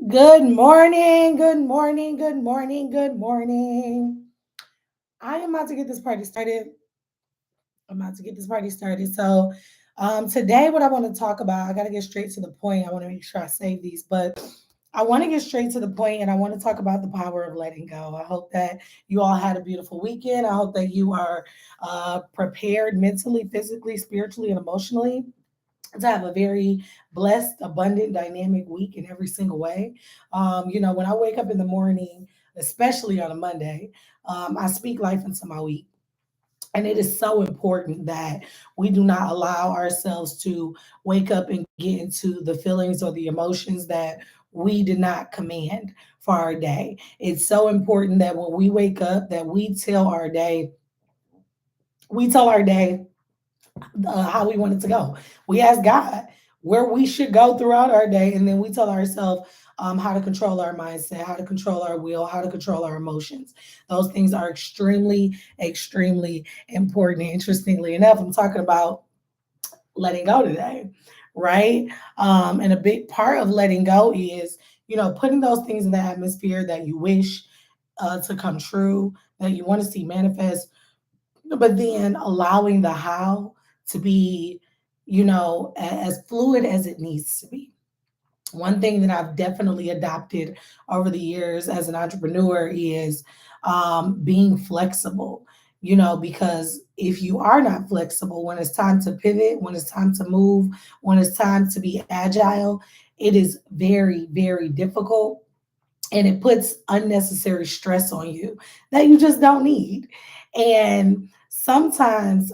Good morning, good morning, good morning, good morning. I am about to get this party started. Today, what I want to talk about, I got to get straight to the point. I want to make sure I save these, but I want to get straight to the point and I want to talk about the power of letting go. I hope that you all had a beautiful weekend. I hope that you are prepared mentally, physically, spiritually, and emotionally to have a very blessed, abundant, dynamic week in every single way. When I wake up in the morning, especially on a Monday, I speak life into my week. And it is so important that we do not allow ourselves to wake up and get into the feelings or the emotions that we did not command for our day. It's so important that when we wake up, that we tell our day how we want it to go. We ask God where we should go throughout our day, and then we tell ourselves how to control our mindset, how to control our will, how to control our emotions. Those things are extremely, extremely important. Interestingly enough, I'm talking about letting go today, right? And a big part of letting go is, putting those things in the atmosphere that you wish to come true, that you want to see manifest, but then allowing the how to be, as fluid as it needs to be. One thing that I've definitely adopted over the years as an entrepreneur is being flexible, because if you are not flexible, when it's time to pivot, when it's time to move, when it's time to be agile, it is very, very difficult, and it puts unnecessary stress on you that you just don't need. And sometimes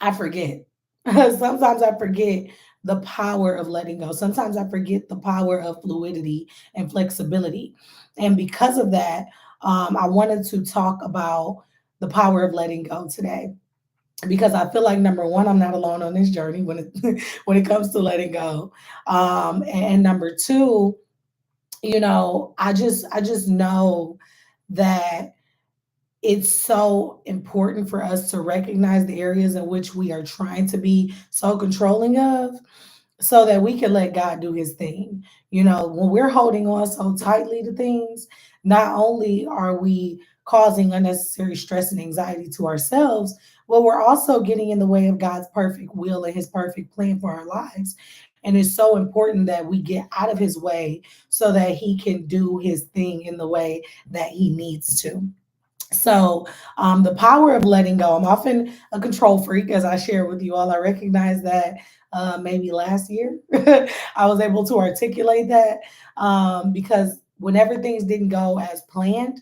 I forget. Sometimes I forget the power of letting go. Sometimes I forget the power of fluidity and flexibility. And because of that, I wanted to talk about the power of letting go today, because I feel like, number one, I'm not alone on this journey when it when it comes to letting go. And number two, I just know that it's so important for us to recognize the areas in which we are trying to be so controlling of, so that we can let God do his thing. When we're holding on so tightly to things, not only are we causing unnecessary stress and anxiety to ourselves, but we're also getting in the way of God's perfect will and his perfect plan for our lives. And it's so important that we get out of his way so that he can do his thing in the way that he needs to. The power of letting go. I'm often a control freak, as I share with you all. I recognize that maybe last year I was able to articulate that, because whenever things didn't go as planned,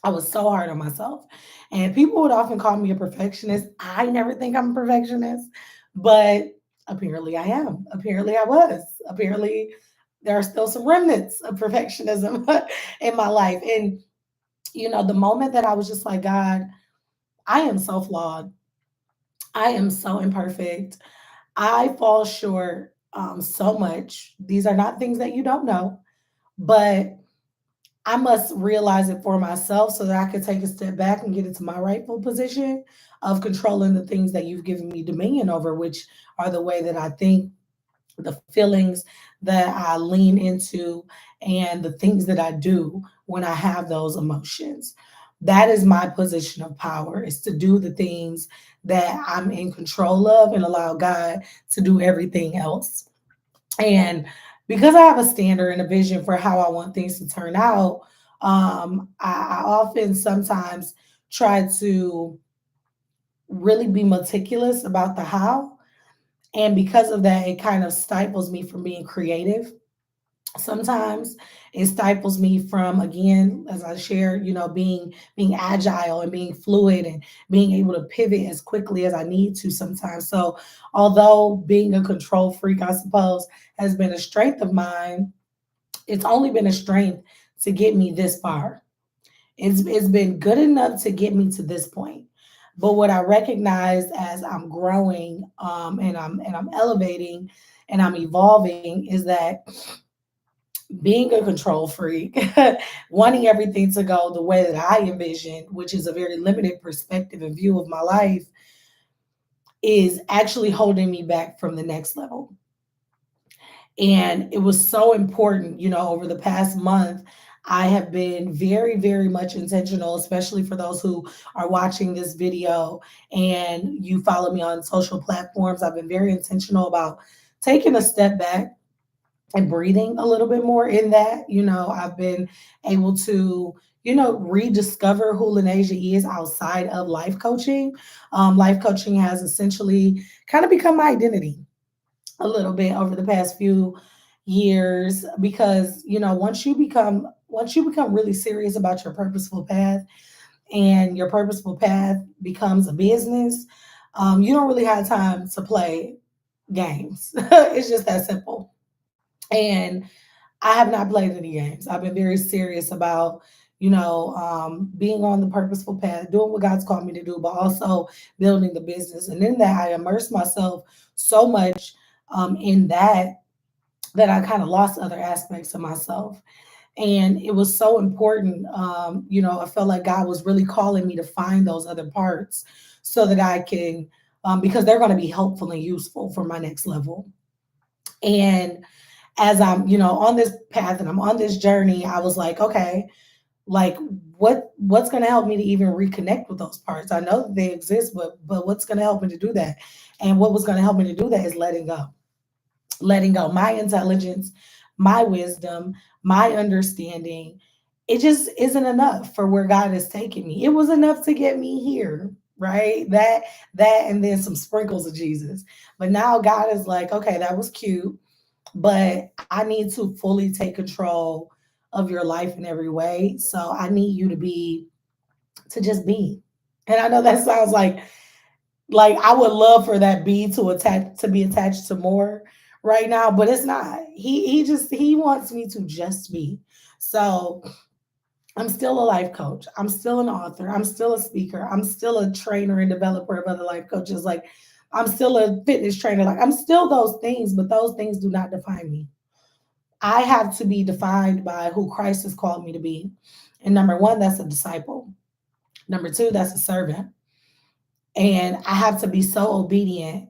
I was so hard on myself. And people would often call me a perfectionist. I never think I'm a perfectionist, but apparently I am. Apparently I was. Apparently there are still some remnants of perfectionism in my life. And the moment that I was just like, God, I am so flawed. I am so imperfect. I fall short so much. These are not things that you don't know, but I must realize it for myself so that I could take a step back and get into my rightful position of controlling the things that you've given me dominion over, which are the way that I think, the feelings that I lean into, and the things that I do when I have those emotions. That is my position of power, is to do the things that I'm in control of and allow God to do everything else. And because I have a standard and a vision for how I want things to turn out, I often sometimes try to really be meticulous about the how. And because of that, it kind of stifles me from being creative. Sometimes it stifles me from, again, as I shared, being agile and being fluid and being able to pivot as quickly as I need to sometimes. So although being a control freak, I suppose, has been a strength of mine, it's only been a strength to get me this far. It's been good enough to get me to this point. But what I recognize as I'm growing, and I'm elevating and I'm evolving, is that being a control freak, wanting everything to go the way that I envision, which is a very limited perspective and view of my life, is actually holding me back from the next level. And it was so important, over the past month. I have been very, very much intentional, especially for those who are watching this video and you follow me on social platforms. I've been very intentional about taking a step back and breathing a little bit more in that. I've been able to, rediscover who Lanasia is outside of life coaching. Life coaching has essentially kind of become my identity a little bit over the past few years because once you become really serious about your purposeful path and your purposeful path becomes a business, you don't really have time to play games. It's just that simple. And I have not played any games. I've been very serious about, being on the purposeful path, doing what God's called me to do, but also building the business. And in that, I immersed myself so much in that I kind of lost other aspects of myself. And it was so important. I felt like God was really calling me to find those other parts so that I can, because they're going to be helpful and useful for my next level. And as I'm, on this path and I'm on this journey, I was like, okay, like what's going to help me to even reconnect with those parts? I know that they exist, but what's going to help me to do that? And what was going to help me to do that is letting go my intelligence, my wisdom, my understanding. It just isn't enough for where God has taken me. It was enough to get me here, right? That and then some sprinkles of Jesus. But now God is like, okay, that was cute, but I need to fully take control of your life in every way. So I need you to just be. And I know that sounds like I would love for that be to be attached to more right now, but it's not. He wants me to just be. So I'm still a life coach. I'm still an author. I'm still a speaker. I'm still a trainer and developer of other life coaches. Like I'm still a fitness trainer. Like I'm still those things, but those things do not define me. I have to be defined by who Christ has called me to be. And number one, that's a disciple. Number two, that's a servant. And I have to be so obedient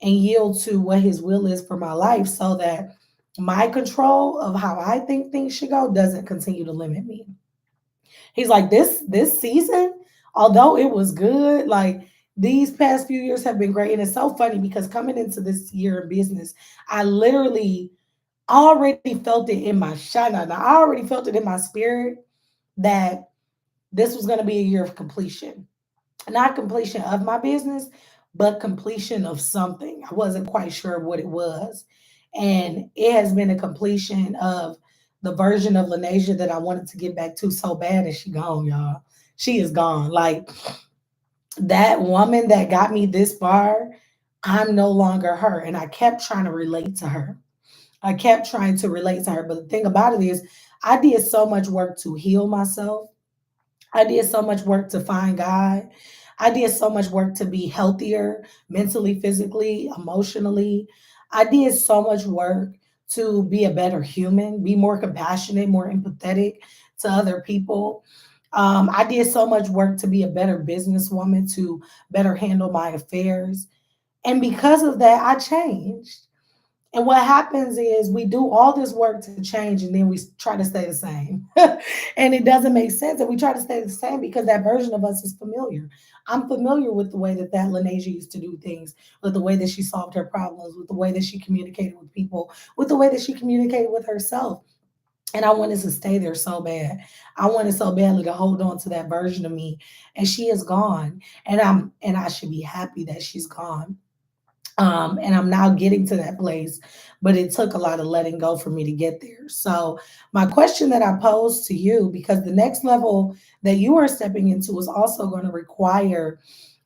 and yield to what his will is for my life so that my control of how I think things should go doesn't continue to limit me. He's like, this season, although it was good, like these past few years have been great. And it's so funny because coming into this year in business, I literally already felt it in my shana. I already felt it in my spirit that this was going to be a year of completion. Not completion of my business, but completion of something. I wasn't quite sure what it was. And it has been a completion of the version of Lanasia that I wanted to get back to so bad, and she gone, y'all. She is gone. Like that woman that got me this far, I'm no longer her. And I kept trying to relate to her. I kept trying to relate to her. But the thing about it is, I did so much work to heal myself. I did so much work to find God. I did so much work to be healthier mentally, physically, emotionally. I did so much work to be a better human, be more compassionate, more empathetic to other people. I did so much work to be a better businesswoman, to better handle my affairs. And because of that, I changed. And what happens is we do all this work to change and then we try to stay the same. And it doesn't make sense. And we try to stay the same because that version of us is familiar. I'm familiar with the way that Lanasia used to do things, with the way that she solved her problems, with the way that she communicated with people, with the way that she communicated with herself. And I wanted to stay there so bad. I wanted so badly to hold on to that version of me. And she is gone. And I should be happy that she's gone. And I'm now getting to that place, but it took a lot of letting go for me to get there. So, my question that I pose to you, because the next level that you are stepping into is also going to require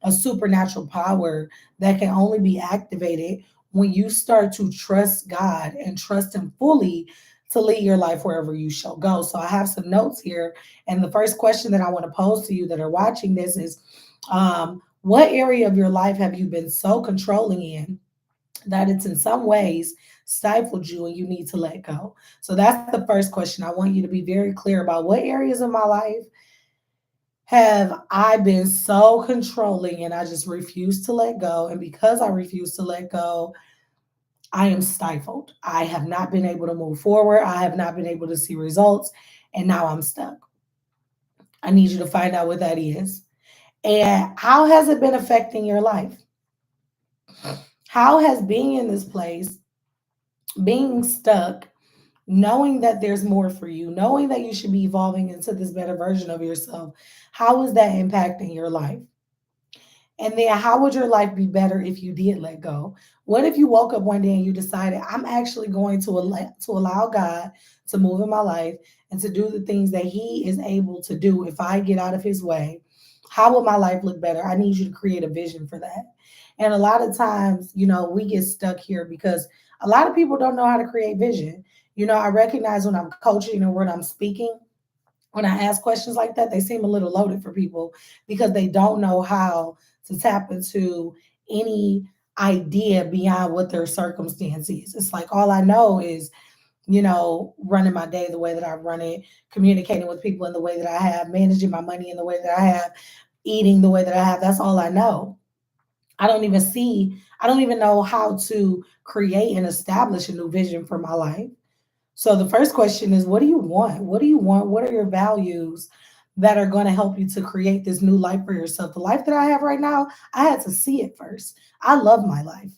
a supernatural power that can only be activated when you start to trust God and trust Him fully to lead your life wherever you shall go. So, I have some notes here. And the first question that I want to pose to you that are watching this is, what area of your life have you been so controlling in that it's in some ways stifled you and you need to let go? So that's the first question. I want you to be very clear about what areas of my life have I been so controlling and I just refuse to let go. And because I refuse to let go, I am stifled. I have not been able to move forward. I have not been able to see results. And now I'm stuck. I need you to find out what that is. And how has it been affecting your life? How has being in this place, being stuck, knowing that there's more for you, knowing that you should be evolving into this better version of yourself, how is that impacting your life? And then how would your life be better if you did let go? What if you woke up one day and you decided, I'm actually going to allow God to move in my life and to do the things that He is able to do if I get out of His way? How will my life look better? I need you to create a vision for that. And a lot of times, we get stuck here because a lot of people don't know how to create vision. I recognize when I'm coaching or when I'm speaking, when I ask questions like that, they seem a little loaded for people because they don't know how to tap into any idea beyond what their circumstance is. It's like all I know is, running my day the way that I run it, communicating with people in the way that I have, managing my money in the way that I have, eating the way that I have. That's all I know. I don't even know how to create and establish a new vision for my life. So the first question is, what do you want? What do you want? What are your values that are going to help you to create this new life for yourself? The life that I have right now, I had to see it first. I love my life.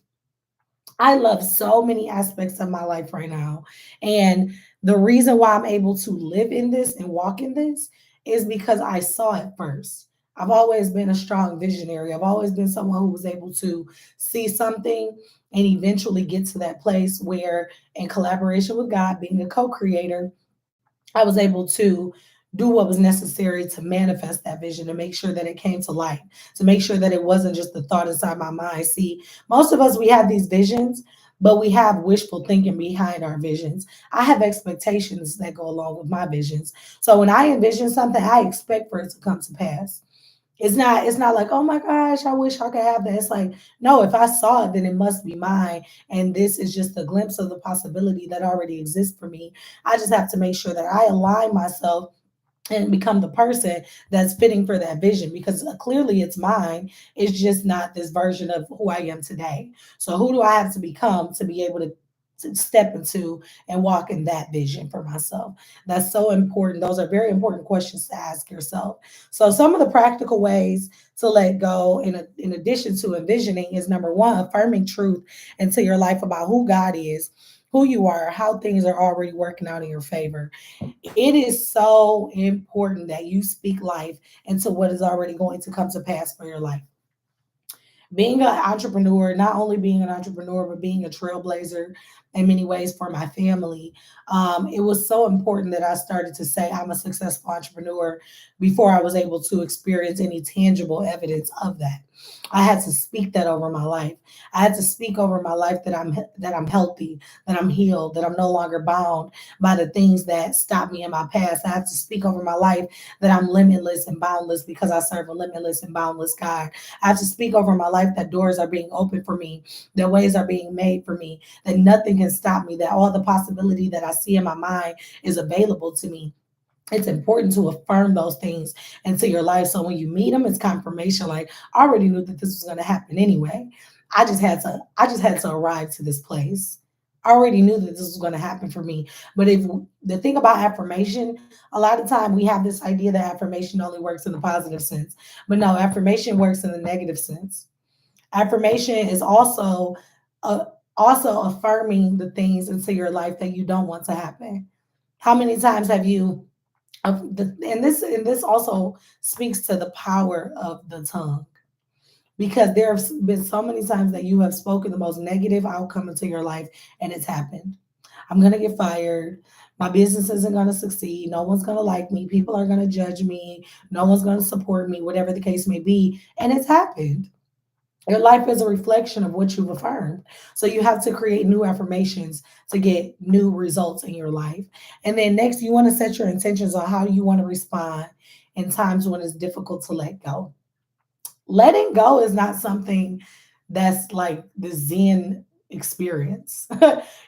I love so many aspects of my life right now. And the reason why I'm able to live in this and walk in this is because I saw it first. I've always been a strong visionary. I've always been someone who was able to see something and eventually get to that place where, in collaboration with God, being a co creator, I was able to do what was necessary to manifest that vision, to make sure that it came to light, to make sure that it wasn't just the thought inside my mind. See, most of us, we have these visions, but we have wishful thinking behind our visions. I have expectations that go along with my visions. So when I envision something, I expect for it to come to pass. It's not like, oh my gosh, I wish I could have that. It's like, no, if I saw it, then it must be mine. And this is just a glimpse of the possibility that already exists for me. I just have to make sure that I align myself and become the person that's fitting for that vision because clearly it's mine. It's just not this version of who I am today. So who do I have to become to be able to step into and walk in that vision for myself? That's so important. Those are very important questions to ask yourself. So some of the practical ways to let go in addition to envisioning is number one, affirming truth into your life about who God is, who you are, how things are already working out in your favor. It is so important that you speak life into what is already going to come to pass for your life. Being an entrepreneur, not only being an entrepreneur, but being a trailblazer in many ways for my family, it was so important that I started to say I'm a successful entrepreneur before I was able to experience any tangible evidence of that. I had to speak that over my life. I had to speak over my life that I'm healthy, that I'm healed, that I'm no longer bound by the things that stopped me in my past. I had to speak over my life that I'm limitless and boundless because I serve a limitless and boundless God. I have to speak over my life that doors are being opened for me, that ways are being made for me, that nothing can stop me, that all the possibility that I see in my mind is available to me. It's important to affirm those things into your life. So when you meet them, it's confirmation. Like I already knew that this was going to happen anyway. I just had to arrive to this place. I already knew that this was going to happen for me. But if the thing about affirmation, a lot of time we have this idea that affirmation only works in the positive sense. But no, affirmation works in the negative sense. Affirmation is uh, also affirming the things into your life that you don't want to happen. How many times have you and this also speaks to the power of the tongue because there have been so many times that you have spoken the most negative outcome into your life and it's happened. I'm going to get fired. My business isn't going to succeed. No one's going to like me. People are going to judge me. No one's going to support me, whatever the case may be. And it's happened. Your life is a reflection of what you've affirmed. So you have to create new affirmations to get new results in your life. And then next, you want to set your intentions on how you want to respond in times when it's difficult to let go. Letting go is not something that's like the Zen experience.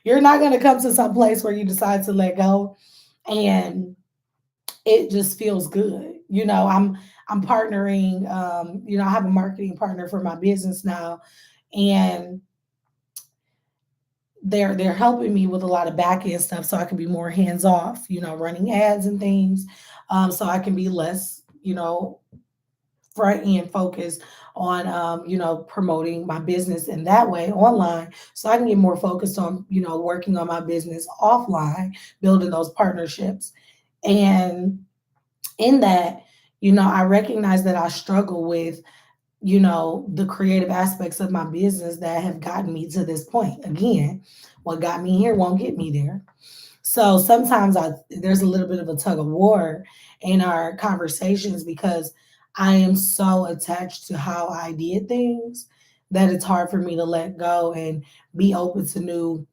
You're not going to come to some place where you decide to let go and it just feels good. I'm partnering. I have a marketing partner for my business now, and they're helping me with a lot of back end stuff so I can be more hands off, running ads and things. So I can be less, front end focused on promoting my business in that way online, so I can get more focused on working on my business offline, building those partnerships. And in that, I recognize that I struggle with the creative aspects of my business that have gotten me to this point. Again, what got me here won't get me there. So sometimes there's a little bit of a tug of war in our conversations because I am so attached to how I did things that it's hard for me to let go and be open to new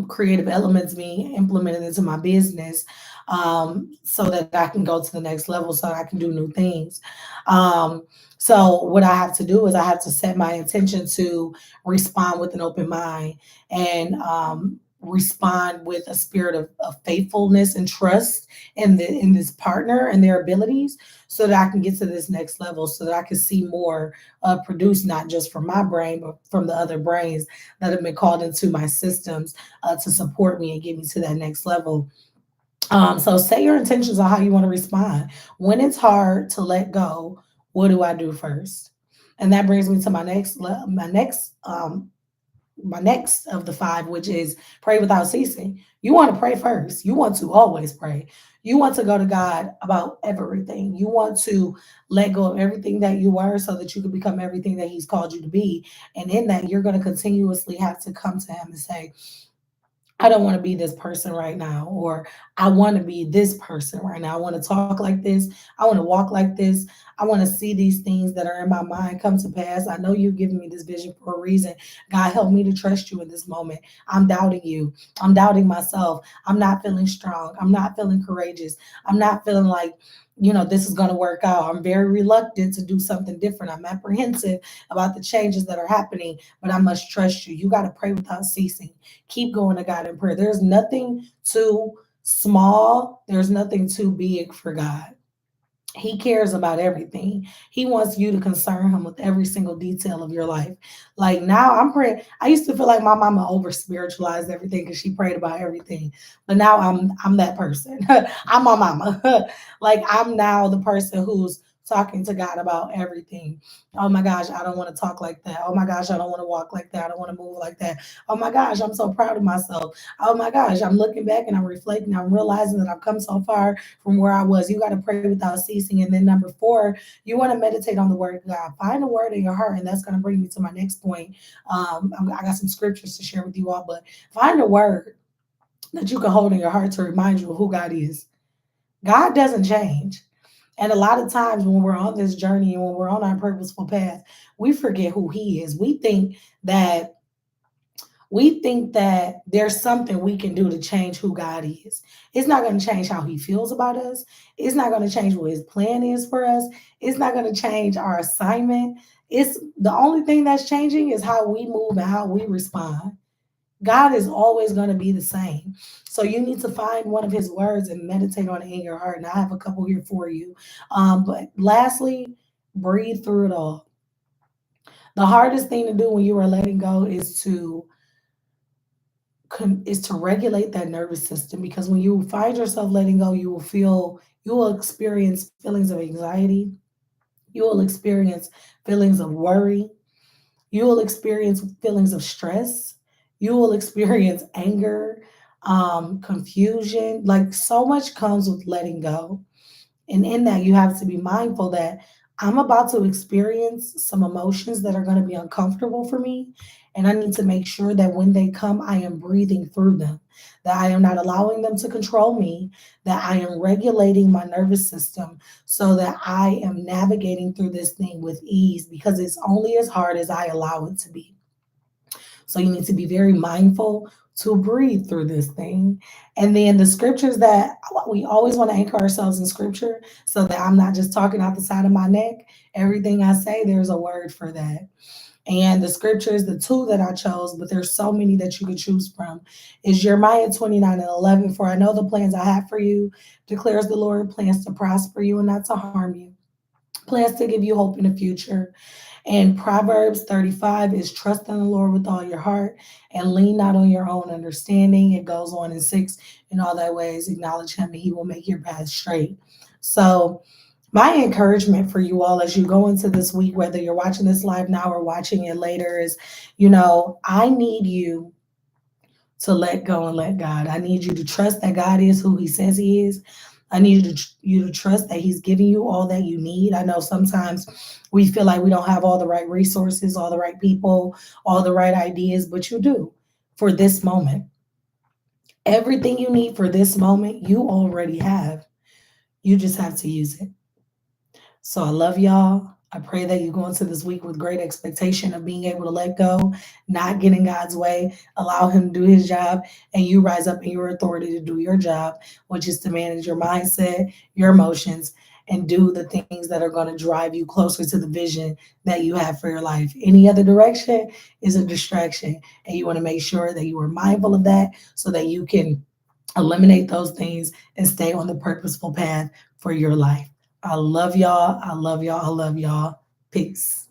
creative elements being implemented into my business, so that I can go to the next level, so I can do new things. Um, so what I have to do is I have to set my intention to respond with an open mind, and respond with a spirit of faithfulness and trust in this partner and their abilities, so that I can get to this next level, so that I can see more produced, not just from my brain, but from the other brains that have been called into my systems to support me and get me to that next level. So set your intentions on how you want to respond. When it's hard to let go, what do I do first? And that brings me to my next of the five, which is pray without ceasing. You want to pray first. You want to always pray. You want to go to God about everything. You want to let go of everything that you were so that you can become everything that He's called you to be. And in that, you're going to continuously have to come to Him and say, I don't want to be this person right now, or I want to be this person right now. I want to talk like this. I want to walk like this. I want to see these things that are in my mind come to pass. I know you've given me this vision for a reason. God, help me to trust you in this moment. I'm doubting you. I'm doubting myself. I'm not feeling strong. I'm not feeling courageous. I'm not feeling like, this is going to work out. I'm very reluctant to do something different. I'm apprehensive about the changes that are happening, but I must trust you. You got to pray without ceasing. Keep going to God in prayer. There's nothing too small, there's nothing too big for God. He cares about everything. He wants you to concern him with every single detail of your life. Like now, I'm praying. I used to feel like my mama over spiritualized everything because she prayed about everything. But now I'm that person. I'm my mama. Like I'm now the person who's talking to God about everything. Oh my gosh, I don't want to talk like that. Oh my gosh, I don't want to walk like that. I don't want to move like that. Oh my gosh, I'm so proud of myself. Oh my gosh, I'm looking back and I'm reflecting. I'm realizing that I've come so far from where I was. You got to pray without ceasing. And then number four, you want to meditate on the word of God. Find a word in your heart, and that's going to bring me to my next point. I got some scriptures to share with you all, but find a word that you can hold in your heart to remind you of who God is. God doesn't change. And a lot of times when we're on this journey and when we're on our purposeful path, we forget who He is. That we think that there's something we can do to change who God is. It's not going to change how He feels about us. It's not going to change what His plan is for us. It's not going to change our assignment. It's the only thing that's changing is how we move and how we respond. God is always going to be the same. So you need to find one of His words and meditate on it in your heart. And I have a couple here for you. But lastly, breathe through it all. The hardest thing to do when you are letting go is to regulate that nervous system, because when you find yourself letting go, you will experience feelings of anxiety, you will experience feelings of worry, you will experience feelings of stress, you will experience anger, confusion. Like so much comes with letting go. And in that, you have to be mindful that I'm about to experience some emotions that are going to be uncomfortable for me. And I need to make sure that when they come, I am breathing through them, that I am not allowing them to control me, that I am regulating my nervous system so that I am navigating through this thing with ease, because it's only as hard as I allow it to be. So you need to be very mindful to breathe through this thing. And then the scriptures that we always want to anchor ourselves in scripture so that I'm not just talking out the side of my neck. Everything I say, there's a word for that. And the scriptures, the two that I chose, but there's so many that you could choose from, is Jeremiah 29:11. For I know the plans I have for you, declares the Lord, plans to prosper you and not to harm you, plans to give you hope in the future. And Proverbs 35 is trust in the Lord with all your heart and lean not on your own understanding. It goes on in 6, in all thy ways, acknowledge him and he will make your path straight. So, my encouragement for you all as you go into this week, whether you're watching this live now or watching it later, is I need you to let go and let God. I need you to trust that God is who he says he is. I need you to trust that he's giving you all that you need. I know sometimes we feel like we don't have all the right resources, all the right people, all the right ideas, but you do for this moment. Everything you need for this moment, you already have. You just have to use it. So I love y'all. I pray that you go into this week with great expectation of being able to let go, not get in God's way, allow him to do his job, and you rise up in your authority to do your job, which is to manage your mindset, your emotions, and do the things that are going to drive you closer to the vision that you have for your life. Any other direction is a distraction, and you want to make sure that you are mindful of that so that you can eliminate those things and stay on the purposeful path for your life. I love y'all. I love y'all. I love y'all. Peace.